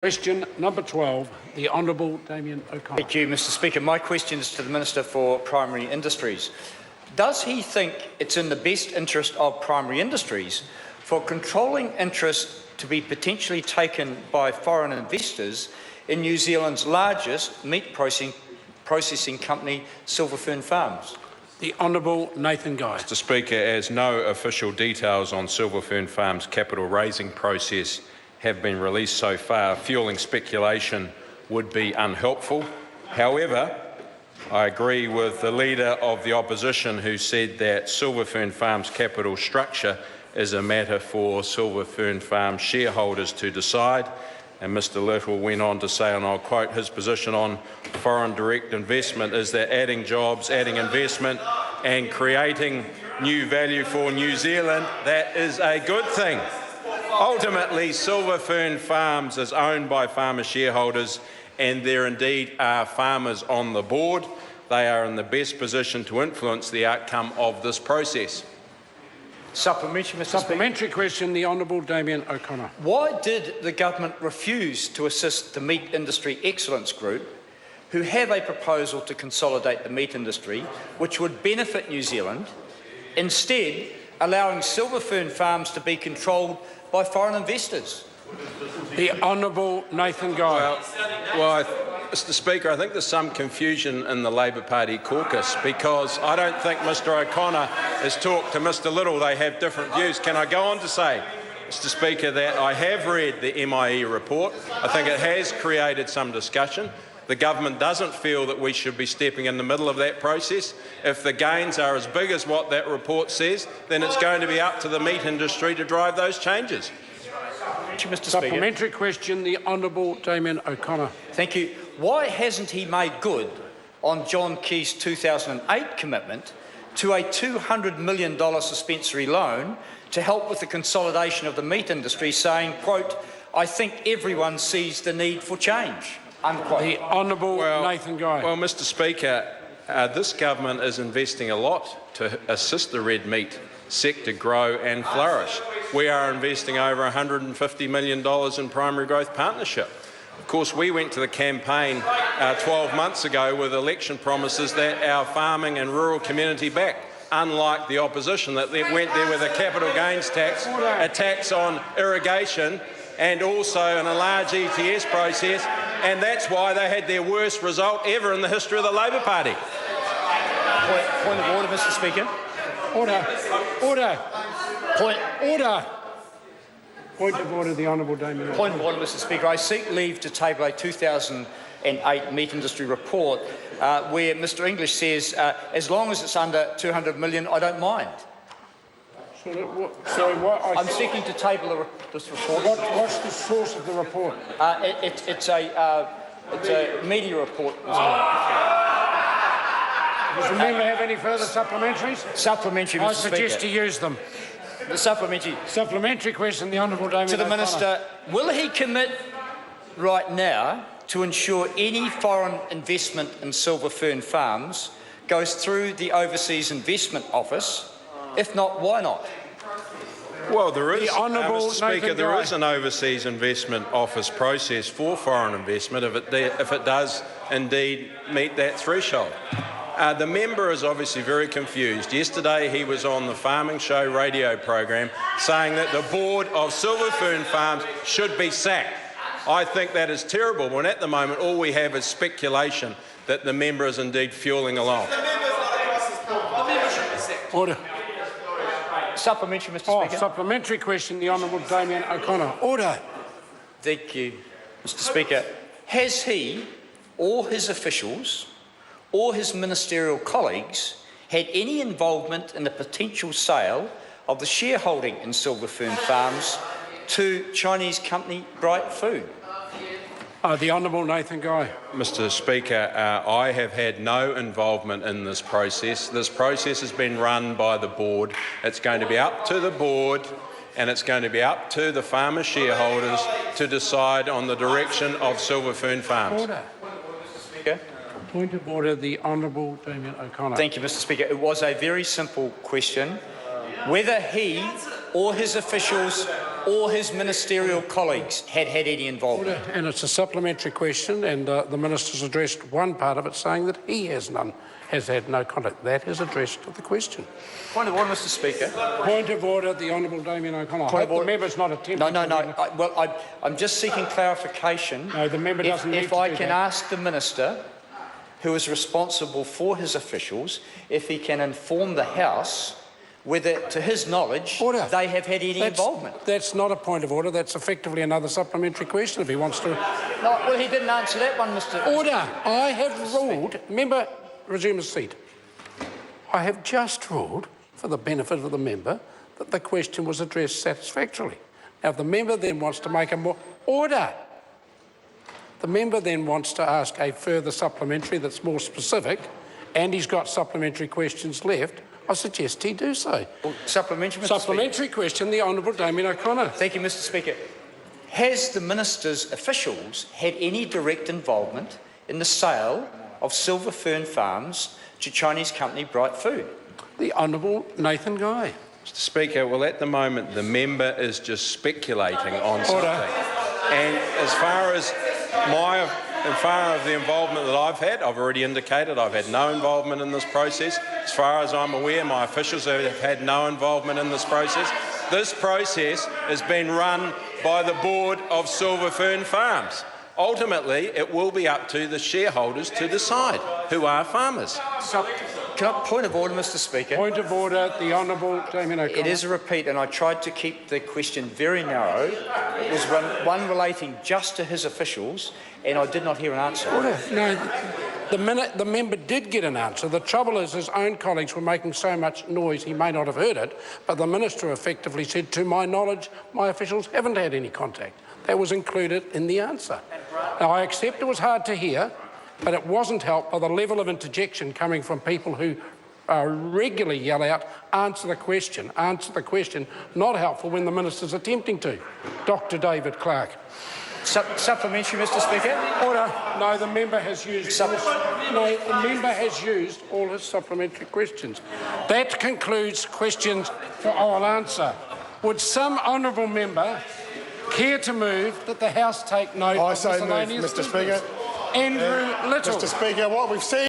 Question number 12, the Honourable Damien O'Connor. Thank you, Mr Speaker. My question is to the Minister for Primary Industries. Does he think it's in the best interest of primary industries for controlling interest to be potentially taken by foreign investors in New Zealand's largest meat processing company, Fern Farms? The Honourable Nathan Guy. Mr Speaker, as no official details on Fern Farms' capital raising process have been released so far, fuelling speculation would be unhelpful. However, I agree with the Leader of the Opposition who said that Fern Farms' capital structure is a matter for Fern Farms shareholders to decide. And Mr Little went on to say, and I'll quote his position on foreign direct investment, is that adding jobs, adding investment and creating new value for New Zealand, that is a good thing. Ultimately, Fern Farms is owned by farmer shareholders, and there indeed are farmers on the board. They are in the best position to influence the outcome of this process. Supplementary, Mr Supplementary question, the Honourable Damien O'Connor. Why did the government refuse to assist the Meat Industry Excellence Group, who have a proposal to consolidate the meat industry, which would benefit New Zealand, instead allowing Fern Farms to be controlled by foreign investors? The Honourable Nathan Guy. Mr Speaker, I think there's some confusion in the Labour Party caucus because I don't think Mr O'Connor has talked to Mr Little. They have different views. Can I go on to say, Mr Speaker, that I have read the MIE report. I think it has created some discussion. The government doesn't feel that we should be stepping in the middle of that process. If the gains are as big as what that report says, then it's going to be up to the meat industry to drive those changes. Thank you, Mr Supplementary Speaker. question, the Honourable Damien O'Connor. Thank you. Why hasn't he made good on John Key's 2008 commitment to a $200 million suspensory loan to help with the consolidation of the meat industry, saying, quote, "I think everyone sees the need for change," unquote? The Honourable Nathan Guy. Well, Mr Speaker, this government is investing a lot to assist the red meat sector grow and flourish. We are investing over $150 million in primary growth partnership. Of course, we went to the campaign 12 months ago with election promises that our farming and rural community back, unlike the opposition that went there with a capital gains tax, a tax on irrigation and also an enlarged ETS process, and that's why they had their worst result ever in the history of the Labour Party. Point of order, Mr Speaker. Order. Order. Order. Point of order, the Honourable Damien O'Connor. Point of order, Mr Speaker. I seek leave to table a 2008 meat industry report where Mr English says, as long as it's under $200 million, I don't mind. I'm seeking to table this report. What's the source of the report? It's a media report. Does the member have any further supplementaries? Supplementary, Mr Speaker. I suggest to use them. The supplementary. Supplementary question, the Honourable Damien To the O'Connor. Minister, will he commit right now to ensure any foreign investment in Fern Farms goes through the Overseas Investment Office? If not, why not? Well, there is, Mr. Speaker, there is an Overseas Investment Office process for foreign investment if it does indeed meet that threshold. The member is obviously very confused. Yesterday he was on the Farming Show radio program saying that the board of Fern Farms should be sacked. I think that is terrible when at the moment all we have is speculation that the member is indeed fuelling along. Order. Supplementary, Mr Speaker. Supplementary question, the Honourable Damien O'Connor. Order. Thank you, Mr Speaker. Has he or his officials or his ministerial colleagues had any involvement in the potential sale of the shareholding in Fern Farms to Chinese company Bright Food? The Honourable Nathan Guy. Mr Speaker, I have had no involvement in this process. This process has been run by the board. It's going to be up to the board and it's going to be up to the farmer shareholders to decide on the direction of Fern Farms. Order. Speaker. Point of order, the Honourable Damien O'Connor. Thank you, Mr Speaker. It was a very simple question. Whether he or his officials or his ministerial colleagues had had any involvement? And it's a supplementary question, and the Minister's addressed one part of it saying that he has had no contact. That is addressed to the question. Point of order, Mr Speaker. Point of order, the Honourable Damien O'Connor. I hope the member's not attempting No. I'm just seeking clarification. No, the member doesn't need to If I do can that. ask the Minister, who is responsible for his officials, if he can inform the House whether, to his knowledge, Order. they have had any involvement. That's not a point of order. That's effectively another supplementary question if he wants to. No, well, he didn't answer that one, Mr. Order. I have ruled. Member, resume his seat. I have just ruled, for the benefit of the member, that the question was addressed satisfactorily. Now, if the member then wants to make a more... Order. The member then wants to ask a further supplementary that's more specific, and he's got supplementary questions left, I suggest he do so. Well, supplementary, Mr. Supplementary question, the Honourable Damien O'Connor. Thank you, Mr. Speaker. Has the Minister's officials had any direct involvement in the sale of Silver Fern Farms to Chinese company Bright Food? The Honourable Nathan Guy. Mr Speaker, well, at the moment, the member is just speculating on something. And as far as the involvement that I've had, I've already indicated I've had no involvement in this process. As far as I'm aware, my officials have had no involvement in this process. This process has been run by the board of Silver Fern Farms. Ultimately, it will be up to the shareholders to decide who are farmers. Point of order, Mr. Speaker. Point of order, the Honourable Damien O'Connor. It is a repeat, and I tried to keep the question very narrow. It was one relating just to his officials, and I did not hear an answer. Order. No, the member did get an answer. The trouble is his own colleagues were making so much noise he may not have heard it, but the Minister effectively said, to my knowledge, my officials haven't had any contact. That was included in the answer. Now, I accept it was hard to hear, but it wasn't helped by the level of interjection coming from people who regularly yell out, answer the question, not helpful when the Minister's attempting to. Dr David Clark. Supplementary, Mr. Speaker. Order. No, the member has used all his supplementary questions. That concludes questions for oral answer. Would some honourable member care to move that the House take note of miscellaneous Mr. Speaker. Andrew Little. Mr. Speaker, what we've seen